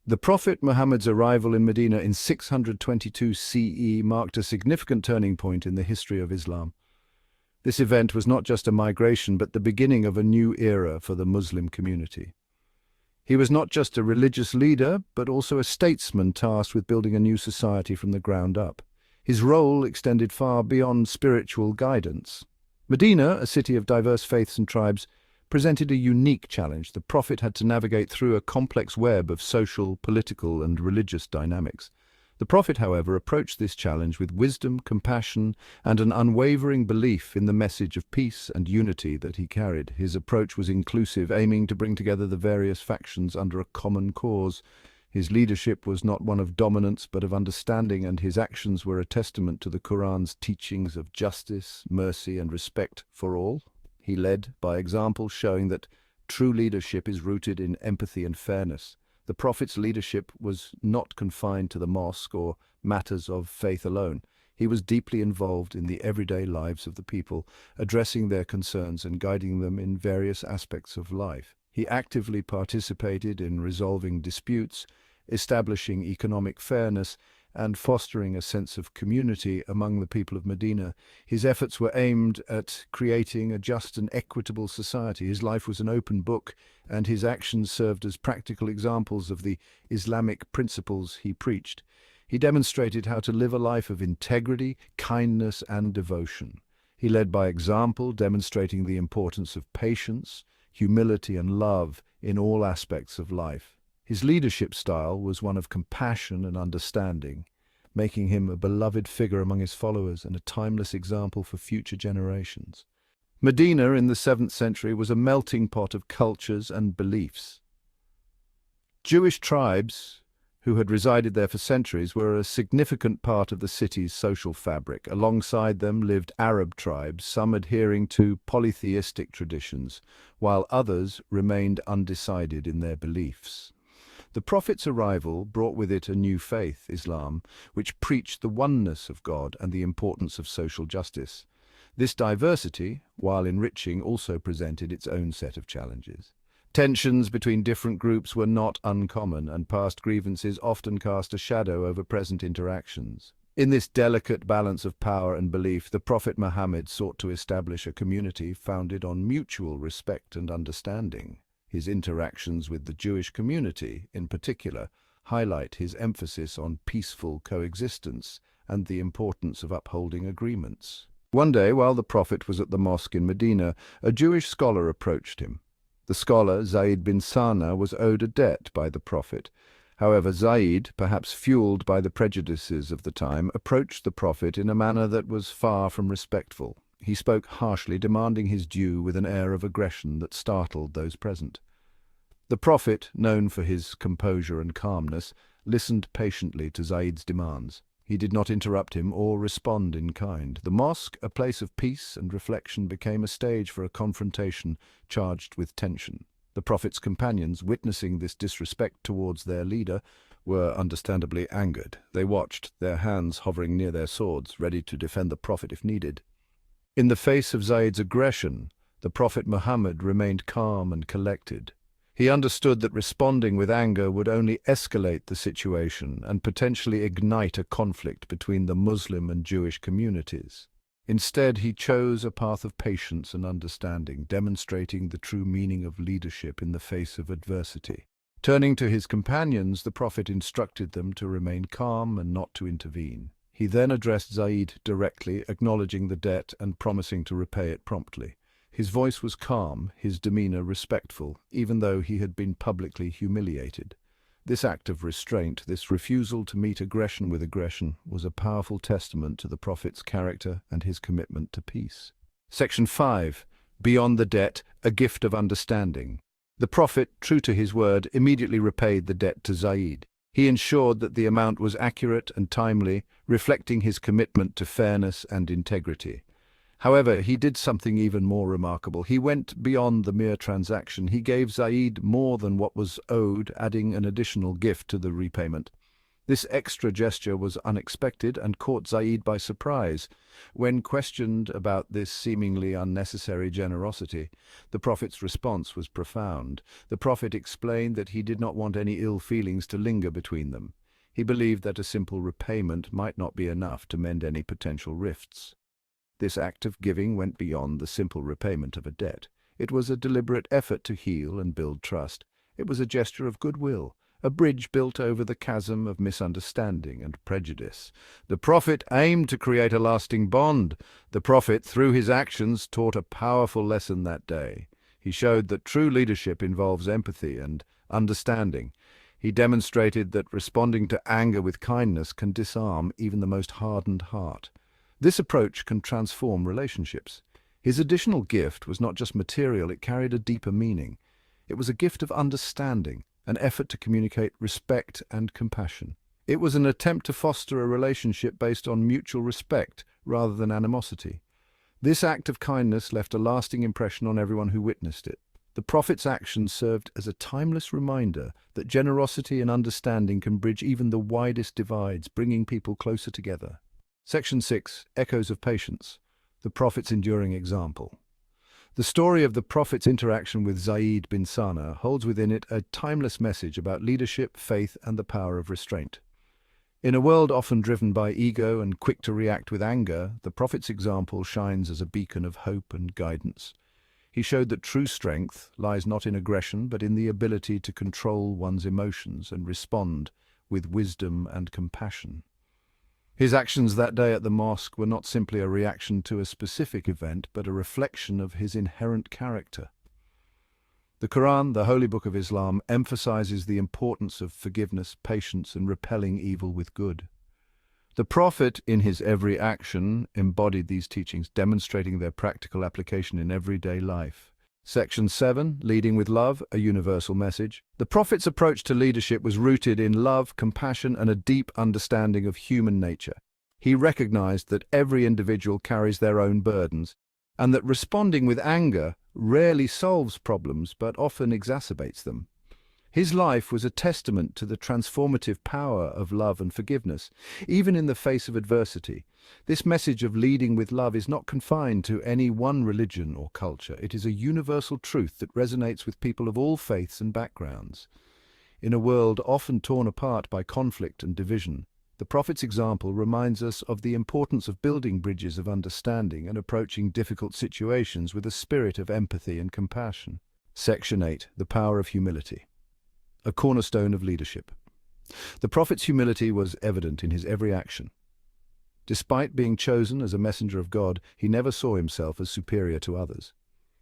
The Prophet Muhammad's arrival in Medina in 622 CE marked a significant turning point in the history of Islam. This event was not just a migration, but the beginning of a new era for the Muslim community. He was not just a religious leader, but also a statesman tasked with building a new society from the ground up. His role extended far beyond spiritual guidance. Medina, a city of diverse faiths and tribes, presented a unique challenge. The Prophet had to navigate through a complex web of social, political, and religious dynamics. The Prophet, however, approached this challenge with wisdom, compassion, and an unwavering belief in the message of peace and unity that he carried. His approach was inclusive, aiming to bring together the various factions under a common cause. His leadership was not one of dominance, but of understanding, and his actions were a testament to the Qur'an's teachings of justice, mercy, and respect for all. He led by example, showing that true leadership is rooted in empathy and fairness. The Prophet's leadership was not confined to the mosque or matters of faith alone. He was deeply involved in the everyday lives of the people, addressing their concerns and guiding them in various aspects of life. He actively participated in resolving disputes, establishing economic fairness, and fostering a sense of community among the people of Medina. His efforts were aimed at creating a just and equitable society. His life was an open book, and his actions served as practical examples of the Islamic principles he preached. He demonstrated how to live a life of integrity, kindness, and devotion. He led by example, demonstrating the importance of patience, humility, and love in all aspects of life. His leadership style was one of compassion and understanding, making him a beloved figure among his followers and a timeless example for future generations. Medina in the 7th century was a melting pot of cultures and beliefs. Jewish tribes, who had resided there for centuries, were a significant part of the city's social fabric. Alongside them lived Arab tribes, some adhering to polytheistic traditions, while others remained undecided in their beliefs. The Prophet's arrival brought with it a new faith, Islam, which preached the oneness of God and the importance of social justice. This diversity, while enriching, also presented its own set of challenges. Tensions between different groups were not uncommon, and past grievances often cast a shadow over present interactions. In this delicate balance of power and belief, the Prophet Muhammad sought to establish a community founded on mutual respect and understanding. His interactions with the Jewish community, in particular, highlight his emphasis on peaceful coexistence and the importance of upholding agreements. One day, while the Prophet was at the mosque in Medina, a Jewish scholar approached him. The scholar, Zed bin Sana, was owed a debt by the Prophet. However, Zed, perhaps fueled by the prejudices of the time, approached the Prophet in a manner that was far from respectful. He spoke harshly, demanding his due with an air of aggression that startled those present. The Prophet, known for his composure and calmness, listened patiently to Zed's demands. He did not interrupt him or respond in kind. The mosque, a place of peace and reflection, became a stage for a confrontation charged with tension. The Prophet's companions, witnessing this disrespect towards their leader, were understandably angered. They watched, their hands hovering near their swords, ready to defend the Prophet if needed. In the face of Zed's aggression, the Prophet Muhammad remained calm and collected. He understood that responding with anger would only escalate the situation and potentially ignite a conflict between the Muslim and Jewish communities. Instead, he chose a path of patience and understanding, demonstrating the true meaning of leadership in the face of adversity. Turning to his companions, the Prophet instructed them to remain calm and not to intervene. He then addressed Zed directly, acknowledging the debt and promising to repay it promptly. His voice was calm, his demeanor respectful, even though he had been publicly humiliated. This act of restraint, this refusal to meet aggression with aggression, was a powerful testament to the Prophet's character and his commitment to peace. Section 5. Beyond the debt, a gift of understanding. The Prophet, true to his word, immediately repaid the debt to Zed. He ensured that the amount was accurate and timely, reflecting his commitment to fairness and integrity. However, he did something even more remarkable. He went beyond the mere transaction. He gave Zed more than what was owed, adding an additional gift to the repayment. This extra gesture was unexpected and caught Zaid by surprise. When questioned about this seemingly unnecessary generosity, the Prophet's response was profound. The Prophet explained that he did not want any ill feelings to linger between them. He believed that a simple repayment might not be enough to mend any potential rifts. This act of giving went beyond the simple repayment of a debt. It was a deliberate effort to heal and build trust. It was a gesture of goodwill, a bridge built over the chasm of misunderstanding and prejudice. The Prophet aimed to create a lasting bond. The Prophet, through his actions, taught a powerful lesson that day. He showed that true leadership involves empathy and understanding. He demonstrated that responding to anger with kindness can disarm even the most hardened heart. This approach can transform relationships. His additional gift was not just material, it carried a deeper meaning. It was a gift of understanding, an effort to communicate respect and compassion. It was an attempt to foster a relationship based on mutual respect rather than animosity. This act of kindness left a lasting impression on everyone who witnessed it. The Prophet's actions served as a timeless reminder that generosity and understanding can bridge even the widest divides, bringing people closer together. Section 6. Echoes of Patience. The Prophet's enduring example. The story of the Prophet's interaction with Zed bin Sana holds within it a timeless message about leadership, faith, and the power of restraint. In a world often driven by ego and quick to react with anger, the Prophet's example shines as a beacon of hope and guidance. He showed that true strength lies not in aggression, but in the ability to control one's emotions and respond with wisdom and compassion. His actions that day at the mosque were not simply a reaction to a specific event, but a reflection of his inherent character. The Qur'an, the holy book of Islam, emphasizes the importance of forgiveness, patience, and repelling evil with good. The Prophet, in his every action, embodied these teachings, demonstrating their practical application in everyday life. Section 7, Leading with Love, a Universal Message. The Prophet's approach to leadership was rooted in love, compassion, and a deep understanding of human nature. He recognized that every individual carries their own burdens, and that responding with anger rarely solves problems but often exacerbates them. His life was a testament to the transformative power of love and forgiveness, even in the face of adversity. This message of leading with love is not confined to any one religion or culture. It is a universal truth that resonates with people of all faiths and backgrounds. In a world often torn apart by conflict and division, the Prophet's example reminds us of the importance of building bridges of understanding and approaching difficult situations with a spirit of empathy and compassion. Section 8. The Power of Humility. A cornerstone of leadership. The Prophet's humility was evident in his every action. Despite being chosen as a messenger of God, he never saw himself as superior to others.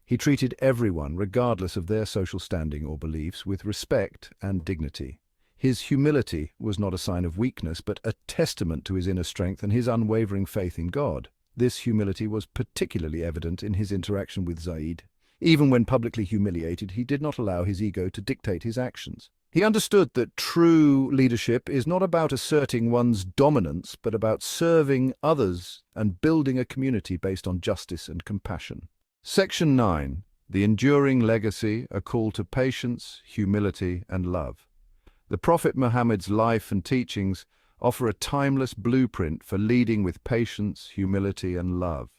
He treated everyone, regardless of their social standing or beliefs, with respect and dignity. His humility was not a sign of weakness, but a testament to his inner strength and his unwavering faith in God. This humility was particularly evident in his interaction with Zed. Even when publicly humiliated, he did not allow his ego to dictate his actions. He understood that true leadership is not about asserting one's dominance, but about serving others and building a community based on justice and compassion. Section 9. The Enduring Legacy, a Call to Patience, Humility, and Love. The Prophet Muhammad's life and teachings offer a timeless blueprint for leading with patience, humility, and love.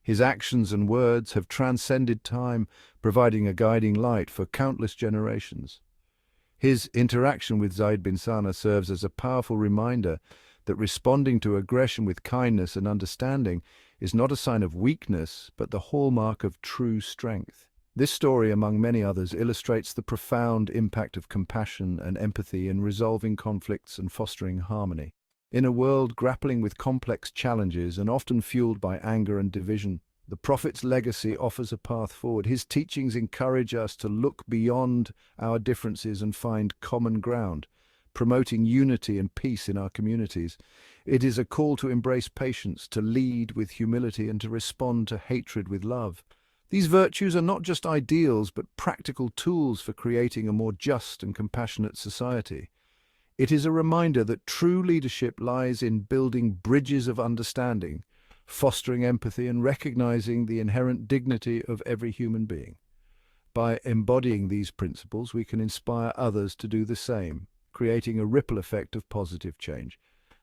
His actions and words have transcended time, providing a guiding light for countless generations. His interaction with Zed bin Sana serves as a powerful reminder that responding to aggression with kindness and understanding is not a sign of weakness, but the hallmark of true strength. This story, among many others, illustrates the profound impact of compassion and empathy in resolving conflicts and fostering harmony. In a world grappling with complex challenges and often fueled by anger and division, the Prophet's legacy offers a path forward. His teachings encourage us to look beyond our differences and find common ground, promoting unity and peace in our communities. It is a call to embrace patience, to lead with humility, and to respond to hatred with love. These virtues are not just ideals, but practical tools for creating a more just and compassionate society. It is a reminder that true leadership lies in building bridges of understanding, fostering empathy, and recognizing the inherent dignity of every human being. By embodying these principles, we can inspire others to do the same, creating a ripple effect of positive change.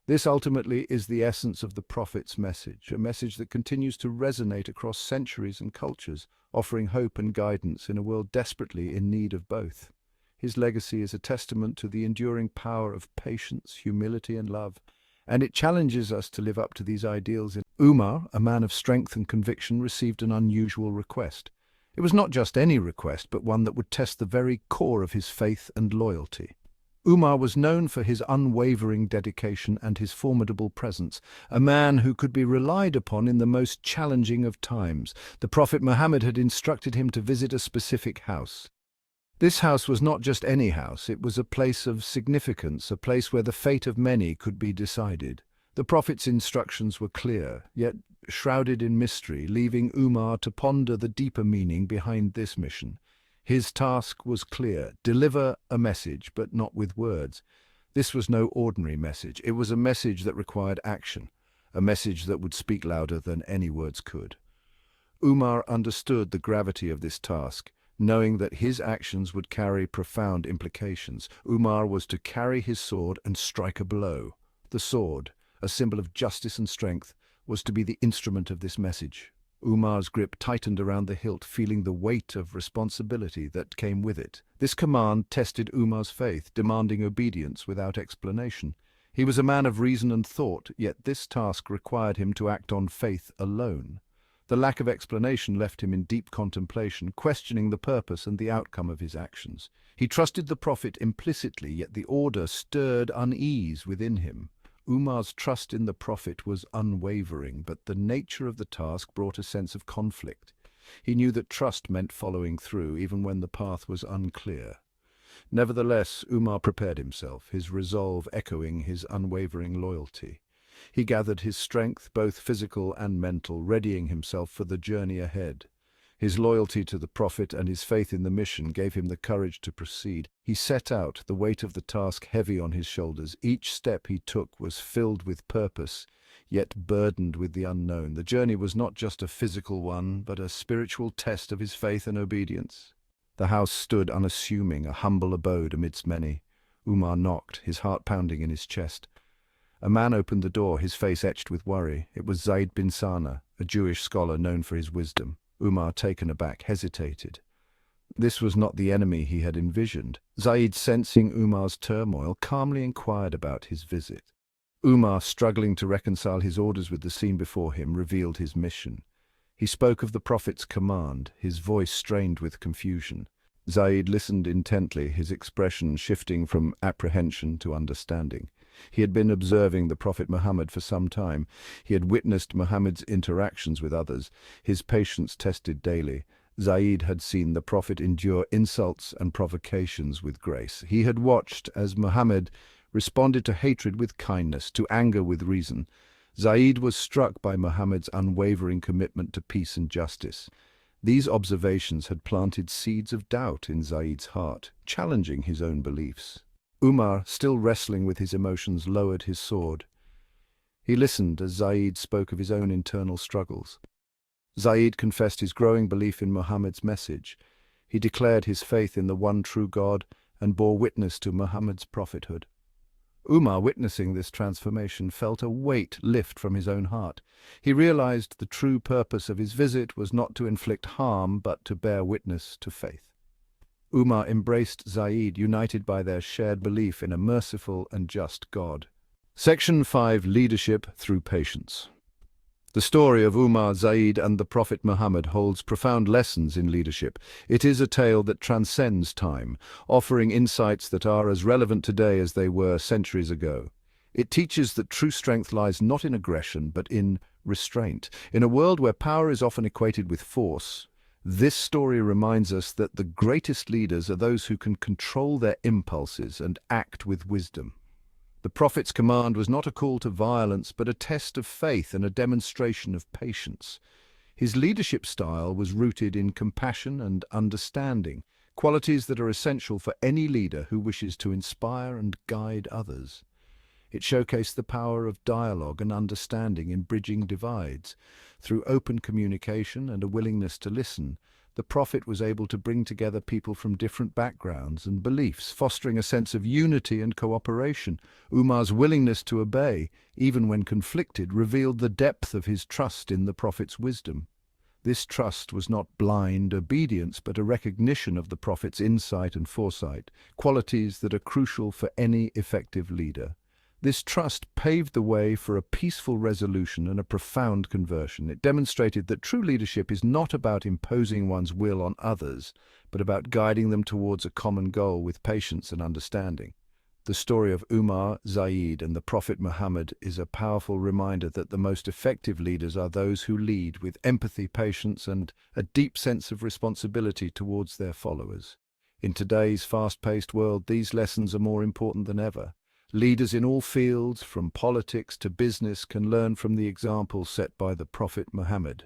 This ultimately is the essence of the Prophet's message, a message that continues to resonate across centuries and cultures, offering hope and guidance in a world desperately in need of both. His legacy is a testament to the enduring power of patience, humility, and love, and it challenges us to live up to these ideals. Umar, a man of strength and conviction, received an unusual request. It was not just any request, but one that would test the very core of his faith and loyalty. Umar was known for his unwavering dedication and his formidable presence, a man who could be relied upon in the most challenging of times. The Prophet Muhammad had instructed him to visit a specific house. This house was not just any house, it was a place of significance, a place where the fate of many could be decided. The Prophet's instructions were clear, yet shrouded in mystery, leaving Umar to ponder the deeper meaning behind this mission. His task was clear: deliver a message, but not with words. This was no ordinary message. It was a message that required action, a message that would speak louder than any words could. Umar understood the gravity of this task, knowing that his actions would carry profound implications. Umar was to carry his sword and strike a blow. The sword, a symbol of justice and strength, was to be the instrument of this message. Umar's grip tightened around the hilt, feeling the weight of responsibility that came with it. This command tested Umar's faith, demanding obedience without explanation. He was a man of reason and thought, yet this task required him to act on faith alone. The lack of explanation left him in deep contemplation, questioning the purpose and the outcome of his actions. He trusted the Prophet implicitly, yet the order stirred unease within him. Umar's trust in the Prophet was unwavering, but the nature of the task brought a sense of conflict. He knew that trust meant following through, even when the path was unclear. Nevertheless, Umar prepared himself, his resolve echoing his unwavering loyalty. He gathered his strength, both physical and mental, readying himself for the journey ahead. His loyalty to the Prophet and his faith in the mission gave him the courage to proceed. He set out, the weight of the task heavy on his shoulders. Each step he took was filled with purpose, yet burdened with the unknown. The journey was not just a physical one, but a spiritual test of his faith and obedience. The house stood unassuming, a humble abode amidst many. Umar knocked, his heart pounding in his chest. A man opened the door, his face etched with worry. It was Zed bin Sana, a Jewish scholar known for his wisdom. Umar, taken aback, hesitated. This was not the enemy he had envisioned. Zed, sensing Umar's turmoil, calmly inquired about his visit. Umar, struggling to reconcile his orders with the scene before him, revealed his mission. He spoke of the Prophet's command, his voice strained with confusion. Zed listened intently, his expression shifting from apprehension to understanding. He had been observing the Prophet Muhammad for some time. He had witnessed Muhammad's interactions with others, his patience tested daily. Zed had seen the Prophet endure insults and provocations with grace. He had watched as Muhammad responded to hatred with kindness, to anger with reason. Zed was struck by Muhammad's unwavering commitment to peace and justice. These observations had planted seeds of doubt in Zed's heart, challenging his own beliefs. Umar, still wrestling with his emotions, lowered his sword. He listened as Zed spoke of his own internal struggles. Zed confessed his growing belief in Muhammad's message. He declared his faith in the one true God and bore witness to Muhammad's prophethood. Umar, witnessing this transformation, felt a weight lift from his own heart. He realized the true purpose of his visit was not to inflict harm, but to bear witness to faith. Umar embraced Zed, united by their shared belief in a merciful and just God. Section 5. Leadership through Patience. The story of Umar, Zed, and the Prophet Muhammad holds profound lessons in leadership. It is a tale that transcends time, offering insights that are as relevant today as they were centuries ago. It teaches that true strength lies not in aggression, but in restraint. In a world where power is often equated with force, this story reminds us that the greatest leaders are those who can control their impulses and act with wisdom. The Prophet's command was not a call to violence, but a test of faith and a demonstration of patience. His leadership style was rooted in compassion and understanding, qualities that are essential for any leader who wishes to inspire and guide others. It showcased the power of dialogue and understanding in bridging divides. Through open communication and a willingness to listen, the Prophet was able to bring together people from different backgrounds and beliefs, fostering a sense of unity and cooperation. Umar's willingness to obey, even when conflicted, revealed the depth of his trust in the Prophet's wisdom. This trust was not blind obedience, but a recognition of the Prophet's insight and foresight, qualities that are crucial for any effective leader. This trust paved the way for a peaceful resolution and a profound conversion. It demonstrated that true leadership is not about imposing one's will on others, but about guiding them towards a common goal with patience and understanding. The story of Umar, Zaid, and the Prophet Muhammad is a powerful reminder that the most effective leaders are those who lead with empathy, patience, and a deep sense of responsibility towards their followers. In today's fast-paced world, these lessons are more important than ever. Leaders in all fields, from politics to business, can learn from the example set by the Prophet Muhammad.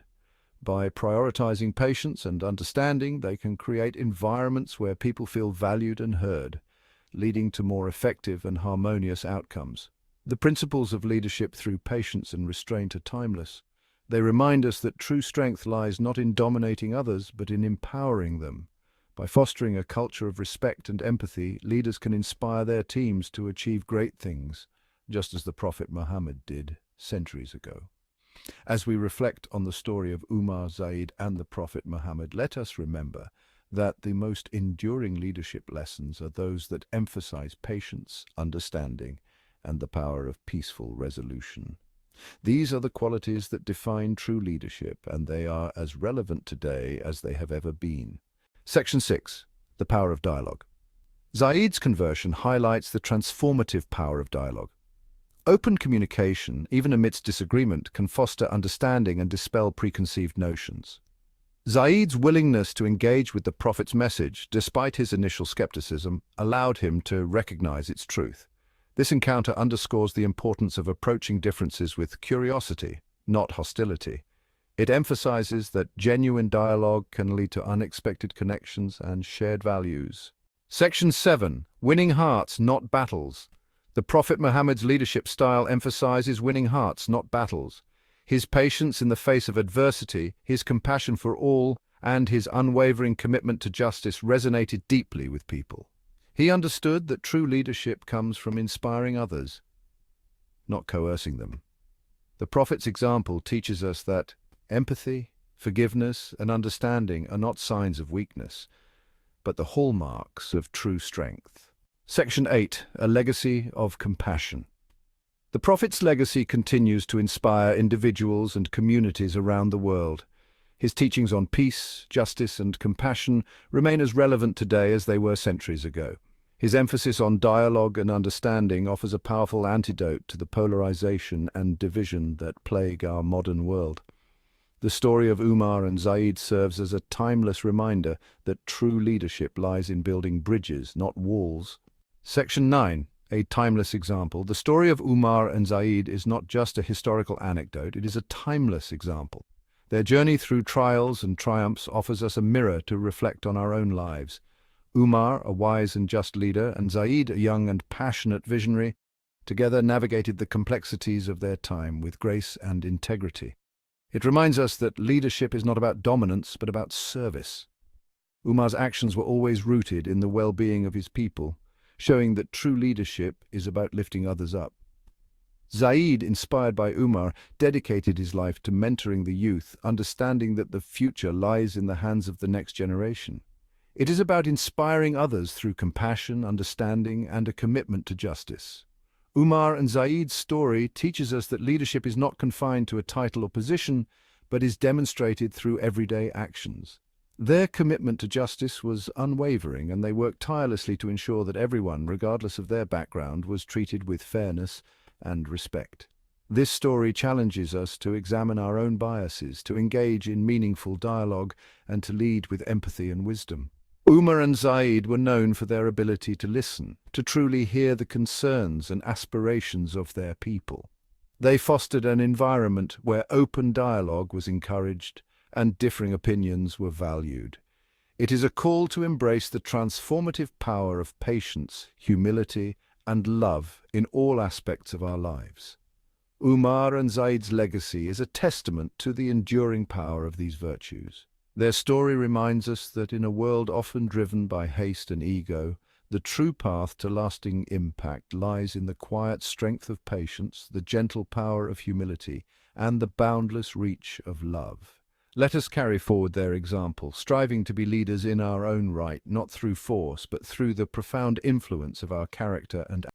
By prioritizing patience and understanding, they can create environments where people feel valued and heard, leading to more effective and harmonious outcomes. The principles of leadership through patience and restraint are timeless. They remind us that true strength lies not in dominating others, but in empowering them. By fostering a culture of respect and empathy, leaders can inspire their teams to achieve great things, just as the Prophet Muhammad did centuries ago. As we reflect on the story of Umar, Zaid, and the Prophet Muhammad, let us remember that the most enduring leadership lessons are those that emphasize patience, understanding, and the power of peaceful resolution. These are the qualities that define true leadership, and they are as relevant today as they have ever been. Section 6. The power of dialogue. Zaid's conversion highlights the transformative power of dialogue. Open communication, even amidst disagreement, can foster understanding and dispel preconceived notions. Zaid's willingness to engage with the Prophet's message, despite his initial skepticism, allowed him to recognize its truth. This encounter underscores the importance of approaching differences with curiosity, not hostility. It emphasizes that genuine dialogue can lead to unexpected connections and shared values. Section 7. Winning hearts, not battles. The Prophet Muhammad's leadership style emphasizes winning hearts, not battles. His patience in the face of adversity, his compassion for all, and his unwavering commitment to justice resonated deeply with people. He understood that true leadership comes from inspiring others, not coercing them. The Prophet's example teaches us that empathy, forgiveness, and understanding are not signs of weakness, but the hallmarks of true strength. Section 8. A legacy of compassion. The Prophet's legacy continues to inspire individuals and communities around the world. His teachings on peace, justice, and compassion remain as relevant today as they were centuries ago. His emphasis on dialogue and understanding offers a powerful antidote to the polarization and division that plague our modern world. The story of Umar and Zaid serves as a timeless reminder that true leadership lies in building bridges, not walls. Section 9. A timeless example. The story of Umar and Zaid is not just a historical anecdote, it is a timeless example. Their journey through trials and triumphs offers us a mirror to reflect on our own lives. Umar, a wise and just leader, and Zaid, a young and passionate visionary, together navigated the complexities of their time with grace and integrity. It reminds us that leadership is not about dominance, but about service. Umar's actions were always rooted in the well-being of his people, showing that true leadership is about lifting others up. Zaid, inspired by Umar, dedicated his life to mentoring the youth, understanding that the future lies in the hands of the next generation. It is about inspiring others through compassion, understanding, and a commitment to justice. Umar and Zaid's story teaches us that leadership is not confined to a title or position, but is demonstrated through everyday actions. Their commitment to justice was unwavering, and they worked tirelessly to ensure that everyone, regardless of their background, was treated with fairness and respect. This story challenges us to examine our own biases, to engage in meaningful dialogue, and to lead with empathy and wisdom. Umar and Zaid were known for their ability to listen, to truly hear the concerns and aspirations of their people. They fostered an environment where open dialogue was encouraged and differing opinions were valued. It is a call to embrace the transformative power of patience, humility, and love in all aspects of our lives. Umar and Zaid's legacy is a testament to the enduring power of these virtues. Their story reminds us that in a world often driven by haste and ego, the true path to lasting impact lies in the quiet strength of patience, the gentle power of humility, and the boundless reach of love. Let us carry forward their example, striving to be leaders in our own right, not through force, but through the profound influence of our character and